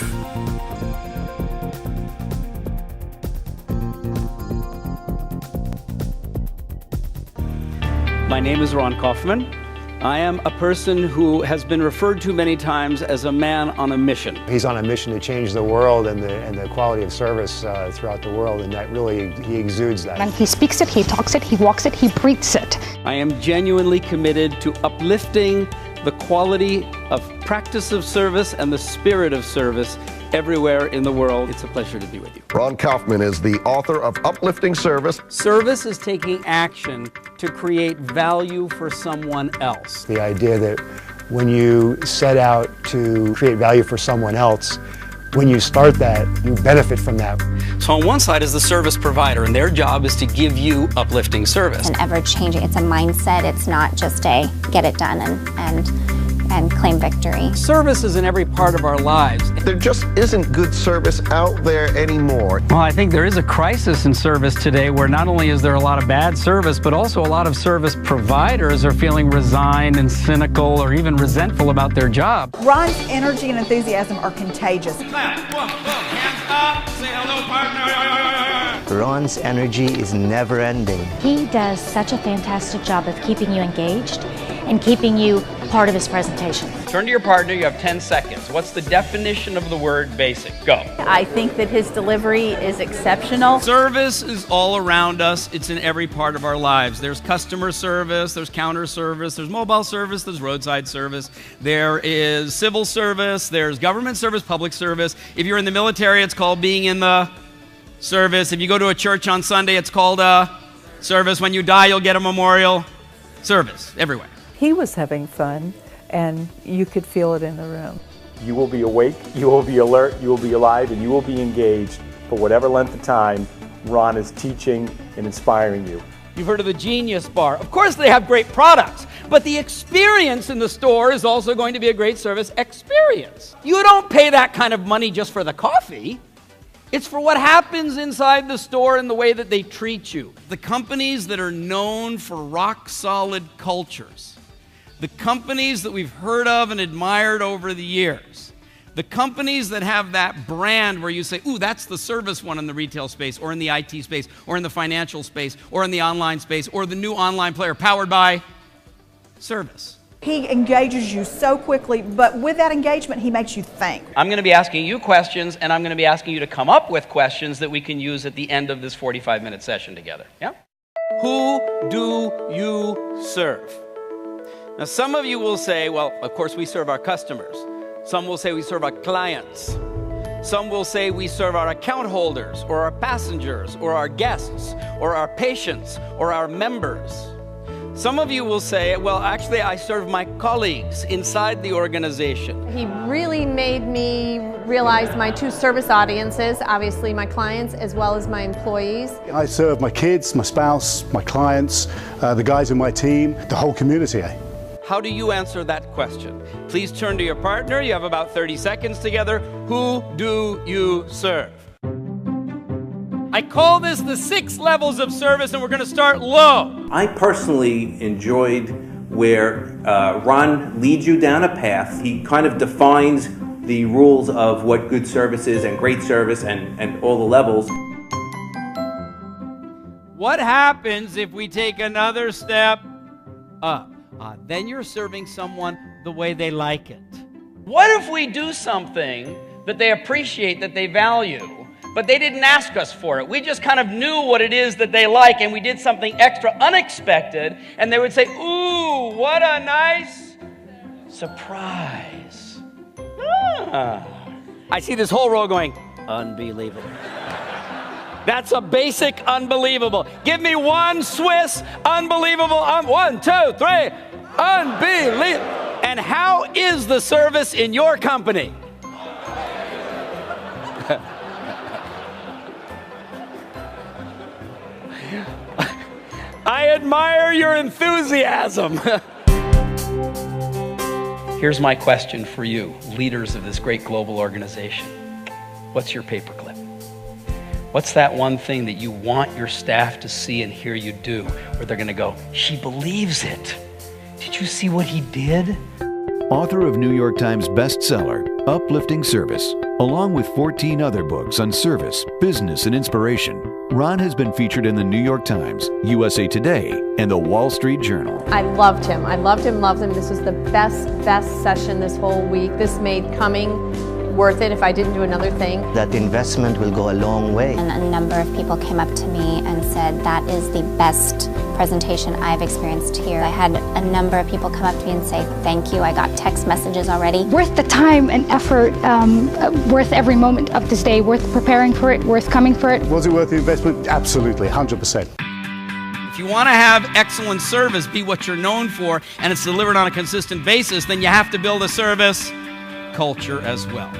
life. My name is Ron Kaufman. I am a person who has been referred to many times as a man on a mission. He's on a mission to change the world and the quality of service throughout the world, and that really, he exudes that. And he speaks it, he talks it, he walks it, he breathes it. I am genuinely committed to uplifting the quality of practice of service and the spirit of service everywhere in the world. It's a pleasure to be with you. Ron Kaufman is the author of Uplifting Service. Service is taking action to create value for someone else. The idea that when you set out to create value for someone else, when you start that, you benefit from that. So on one side is the service provider, and their job is to give you uplifting service. And ever-changing, it's a mindset, it's not just a get it done and claim victory. Service is in every part of our lives. There just isn't good service out there anymore. Well, I think there is a crisis in service today where not only is there a lot of bad service, but also a lot of service providers are feeling resigned and cynical or even resentful about their job. Ron's energy and enthusiasm are contagious. Clap, boom, boom, hands up, say hello, partner. Ron's energy is never ending. He does such a fantastic job of keeping you engaged and keeping you part of his presentation. Turn to your partner, you have 10 seconds. What's the definition of the word basic? Go. I think that his delivery is exceptional. Service is all around us. It's in every part of our lives. There's customer service, there's counter service, there's mobile service, there's roadside service, there is civil service, there's government service, public service. If you're in the military, it's called being in the service. If you go to a church on Sunday, it's called a service. When you die, you'll get a memorial. Service, everywhere. He was having fun, and you could feel it in the room. You will be awake, you will be alert, you will be alive, and you will be engaged for whatever length of time Ron is teaching and inspiring you. You've heard of the Genius Bar. Of course they have great products, but the experience in the store is also going to be a great service experience. You don't pay that kind of money just for the coffee. It's for what happens inside the store and the way that they treat you. The companies that are known for rock-solid cultures, the companies that we've heard of and admired over the years, the companies that have that brand where you say, ooh, that's the service one in the retail space or in the IT space or in the financial space or in the online space or the new online player powered by service. He engages you so quickly, but with that engagement, he makes you think. I'm going to be asking you questions, and I'm going to be asking you to come up with questions that we can use at the end of this 45-minute session together. Yeah? Who do you serve? Now, some of you will say, well, of course, we serve our customers. Some will say we serve our clients. Some will say we serve our account holders, or our passengers, or our guests, or our patients, or our members. Some of you will say, well, actually, I serve my colleagues inside the organization. He really made me realize my two service audiences, obviously my clients as well as my employees. I serve my kids, my spouse, my clients, the guys in my team, the whole community. How do you answer that question? Please turn to your partner. You have about 30 seconds together. Who do you serve? I call this the 6 levels of service, and we're going to start low. I personally enjoyed where Ron leads you down a path. He kind of defines the rules of what good service is and great service and all the levels. What happens if we take another step up? Then you're serving someone the way they like it. What if we do something that they appreciate, that they value, but they didn't ask us for it? We just kind of knew what it is that they like, and we did something extra unexpected, and they would say, ooh, what a nice surprise. I see this whole row going, unbelievable. That's a basic unbelievable. Give me one Swiss unbelievable. 1, 2, 3. Unbelievable. And how is the service in your company? I admire your enthusiasm. Here's my question for you, leaders of this great global organization. What's your paperclip? What's that one thing that you want your staff to see and hear you do, where they're going to go, she believes it. Did you see what he did? author of New York Times bestseller, Uplifting Service, along with 14 other books on service, business, and inspiration. Ron has been featured in the New York Times, USA Today, and the Wall Street Journal. I loved him. I loved him. This was the best session this whole week. This made coming worth it if I didn't do another thing. That investment will go a long way. And a number of people came up to me and said, that is the best presentation I've experienced here. I had a number of people come up to me and say, thank you. I got text messages already. Worth the time and effort, worth every moment of this day, worth preparing for it, worth coming for it. Was it worth the investment? Absolutely, 100%. If you want to have excellent service be what you're known for, and it's delivered on a consistent basis, then you have to build a service culture as well.